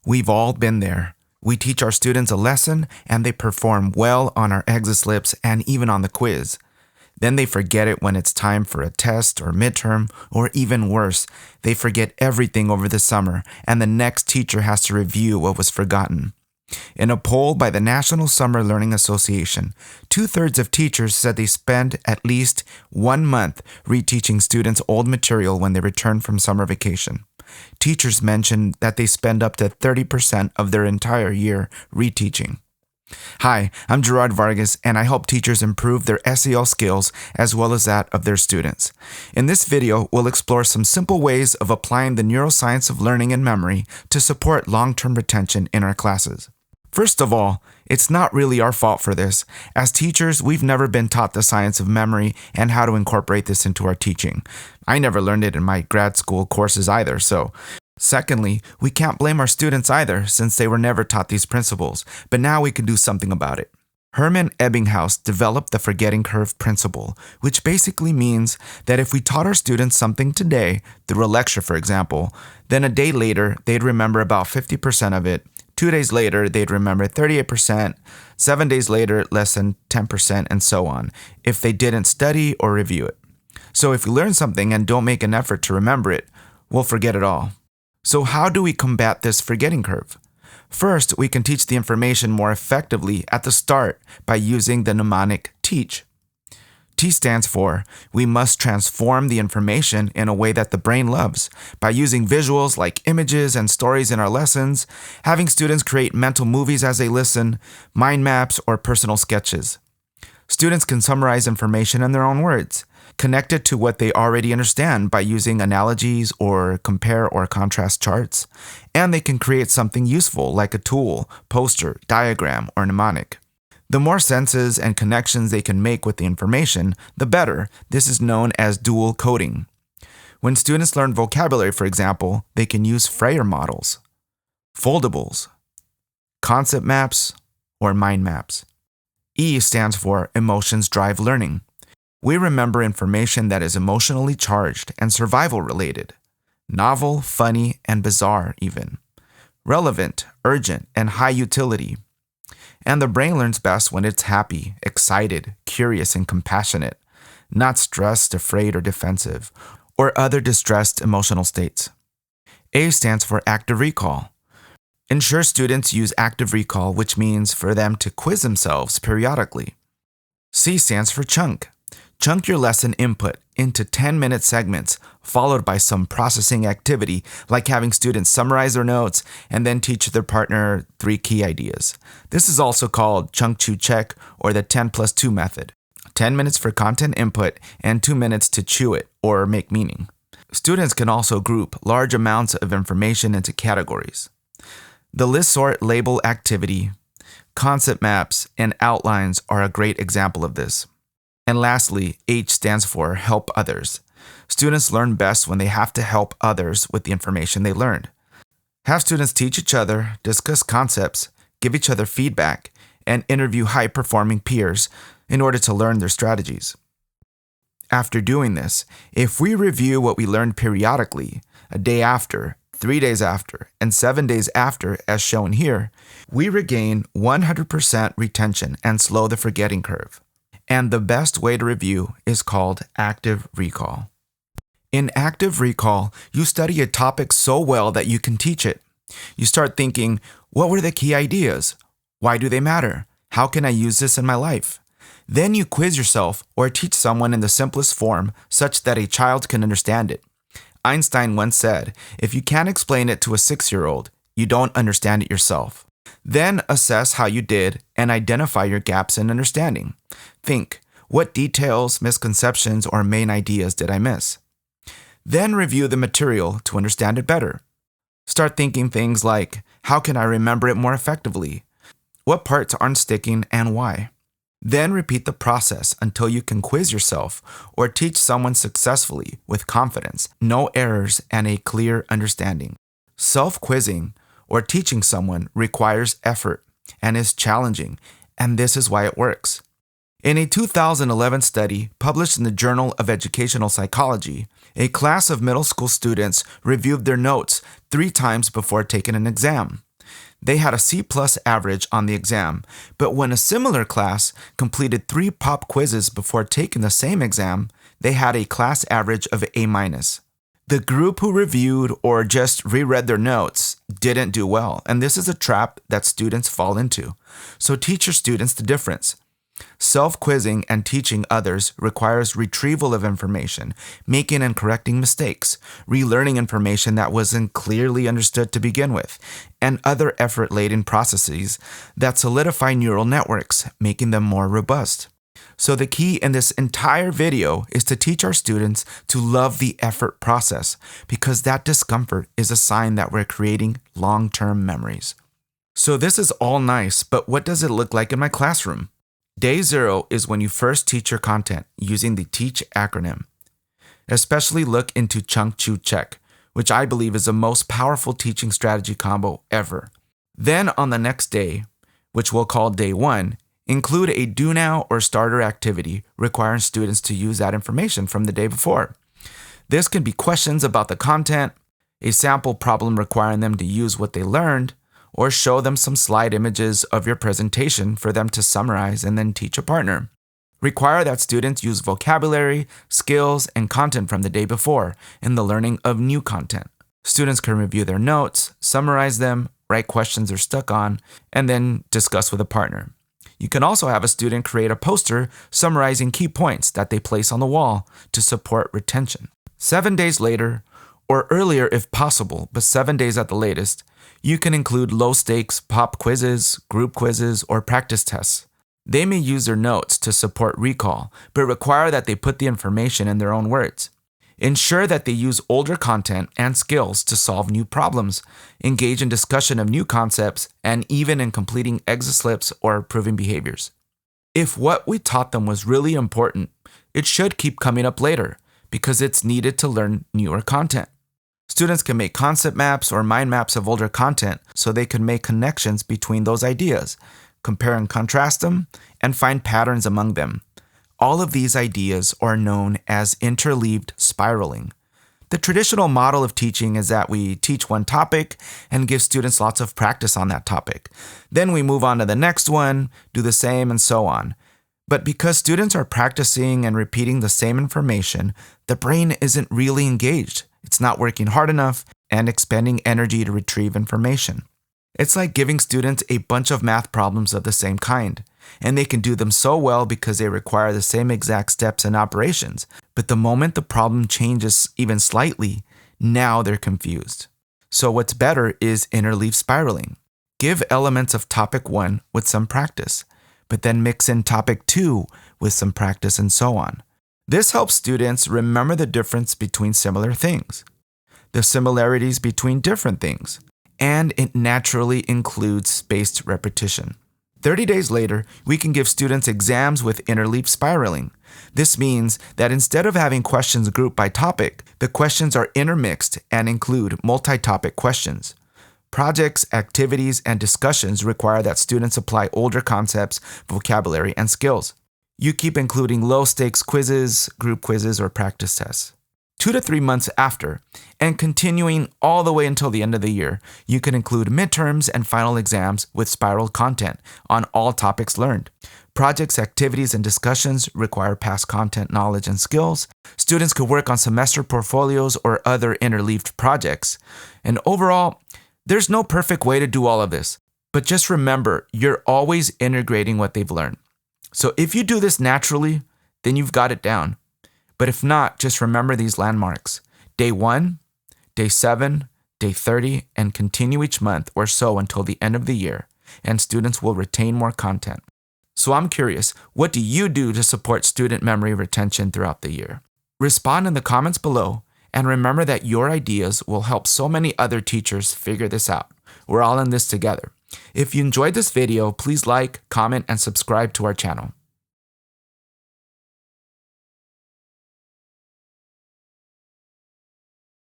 We've all been there. We teach our students a lesson and they perform well on our exit slips and even on the quiz. Then they forget it when it's time for a test or midterm, or even worse, they forget everything over the summer and the next teacher has to review what was forgotten. In a poll by the National Summer Learning Association, 2/3 of teachers said they spend at least 1 month reteaching students old material when they return from summer vacation. Teachers mentioned that they spend up to 30% of their entire year reteaching. Hi, I'm Gerard Vargas, and I help teachers improve their SEL skills as well as that of their students. In this video, we'll explore some simple ways of applying the neuroscience of learning and memory to support long-term retention in our classes. First of all, it's not really our fault for this. As teachers, we've never been taught the science of memory and how to incorporate this into our teaching. I never learned it in my grad school courses either, so. Secondly, we can't blame our students either since they were never taught these principles, but now we can do something about it. Hermann Ebbinghaus developed the forgetting curve principle, which basically means that if we taught our students something today, through a lecture for example, then a day later they'd remember about 50% of it, 2 days later they'd remember 38%, 7 days later less than 10%, and so on, if they didn't study or review it. So if we learn something and don't make an effort to remember it, we'll forget it all. So how do we combat this forgetting curve? First, we can teach the information more effectively at the start by using the mnemonic TEACH. T stands for, we must transform the information in a way that the brain loves by using visuals like images and stories in our lessons, having students create mental movies as they listen, mind maps, or personal sketches. Students can summarize information in their own words, connect it to what they already understand by using analogies or compare or contrast charts, and they can create something useful like a tool, poster, diagram, or mnemonic. The more senses and connections they can make with the information, the better. This is known as dual coding. When students learn vocabulary, for example, they can use Freyer models, foldables, concept maps, or mind maps. E stands for emotions drive learning. We remember information that is emotionally charged and survival related, novel, funny, and bizarre even, relevant, urgent, and high utility. And the brain learns best when it's happy, excited, curious, and compassionate, not stressed, afraid, or defensive, or other distressed emotional states. A stands for active recall. Ensure students use active recall, which means for them to quiz themselves periodically. C stands for chunk. Chunk your lesson input into 10-minute segments, followed by some processing activity, like having students summarize their notes and then teach their partner 3 key ideas. This is also called chunk, chew, check, or the 10+2 method. 10 minutes for content input and 2 minutes to chew it or make meaning. Students can also group large amounts of information into categories. The list, sort, label activity, concept maps, and outlines are a great example of this. And lastly, H stands for help others. Students learn best when they have to help others with the information they learned. Have students teach each other, discuss concepts, give each other feedback, and interview high-performing peers in order to learn their strategies. After doing this, if we review what we learned periodically, a day after, 3 days after, and 7 days after, as shown here, we regain 100% retention and slow the forgetting curve. And the best way to review is called active recall. In active recall, you study a topic so well that you can teach it. You start thinking, what were the key ideas? Why do they matter? How can I use this in my life? Then you quiz yourself or teach someone in the simplest form such that a child can understand it. Einstein once said, if you can't explain it to a 6-year-old, you don't understand it yourself. Then assess how you did and identify your gaps in understanding. Think, what details, misconceptions, or main ideas did I miss? Then review the material to understand it better. Start thinking things like, how can I remember it more effectively? What parts aren't sticking and why? Then repeat the process until you can quiz yourself or teach someone successfully with confidence, no errors, and a clear understanding. Self-quizzing or teaching someone requires effort and is challenging, and this is why it works. In a 2011 study published in the Journal of Educational Psychology, a class of middle school students reviewed their notes 3 times before taking an exam. They had a C+ average on the exam, but when a similar class completed 3 pop quizzes before taking the same exam, they had a class average of A-. The group who reviewed or just reread their notes didn't do well, and this is a trap that students fall into. So teach your students the difference. Self-quizzing and teaching others requires retrieval of information, making and correcting mistakes, relearning information that wasn't clearly understood to begin with, and other effort-laden processes that solidify neural networks, making them more robust. So the key in this entire video is to teach our students to love the effort process, because that discomfort is a sign that we're creating long-term memories. So this is all nice, but what does it look like in my classroom? Day 0 is when you first teach your content using the TEACH acronym. Especially look into chunk, chew, check, which I believe is the most powerful teaching strategy combo ever. Then on the next day, which we'll call day 1, include a do now or starter activity requiring students to use that information from the day before. This can be questions about the content, a sample problem requiring them to use what they learned, or show them some slide images of your presentation for them to summarize and then teach a partner. Require that students use vocabulary, skills, and content from the day before in the learning of new content. Students can review their notes, summarize them, write questions they're stuck on, and then discuss with a partner. You can also have a student create a poster summarizing key points that they place on the wall to support retention. 7 days later, or earlier if possible, but 7 days at the latest, you can include low-stakes pop quizzes, group quizzes, or practice tests. They may use their notes to support recall, but require that they put the information in their own words. Ensure that they use older content and skills to solve new problems, engage in discussion of new concepts, and even in completing exit slips or proving behaviors. If what we taught them was really important, it should keep coming up later because it's needed to learn newer content. Students can make concept maps or mind maps of older content so they can make connections between those ideas, compare and contrast them, and find patterns among them. All of these ideas are known as interleaved spiraling. The traditional model of teaching is that we teach one topic and give students lots of practice on that topic. Then we move on to the next one, do the same, and so on. But because students are practicing and repeating the same information, the brain isn't really engaged. It's not working hard enough and expending energy to retrieve information. It's like giving students a bunch of math problems of the same kind, and they can do them so well because they require the same exact steps and operations. But the moment the problem changes even slightly, now they're confused. So what's better is interleaved spiraling. Give elements of topic 1 with some practice, but then mix in topic 2 with some practice and so on. This helps students remember the difference between similar things, the similarities between different things, and it naturally includes spaced repetition. 30 days later, we can give students exams with interleaved spiraling. This means that instead of having questions grouped by topic, the questions are intermixed and include multi-topic questions. Projects, activities, and discussions require that students apply older concepts, vocabulary, and skills. You keep including low-stakes quizzes, group quizzes, or practice tests. 2 to 3 months after, and continuing all the way until the end of the year, you can include midterms and final exams with spiral content on all topics learned. Projects, activities, and discussions require past content, knowledge, and skills. Students could work on semester portfolios or other interleaved projects. And overall, there's no perfect way to do all of this, but just remember, you're always integrating what they've learned. So if you do this naturally, then you've got it down. But if not, just remember these landmarks. Day 1, day 7, day 30, and continue each month or so until the end of the year, and students will retain more content. So I'm curious, what do you do to support student memory retention throughout the year? Respond in the comments below, and remember that your ideas will help so many other teachers figure this out. We're all in this together. If you enjoyed this video, please like, comment, and subscribe to our channel.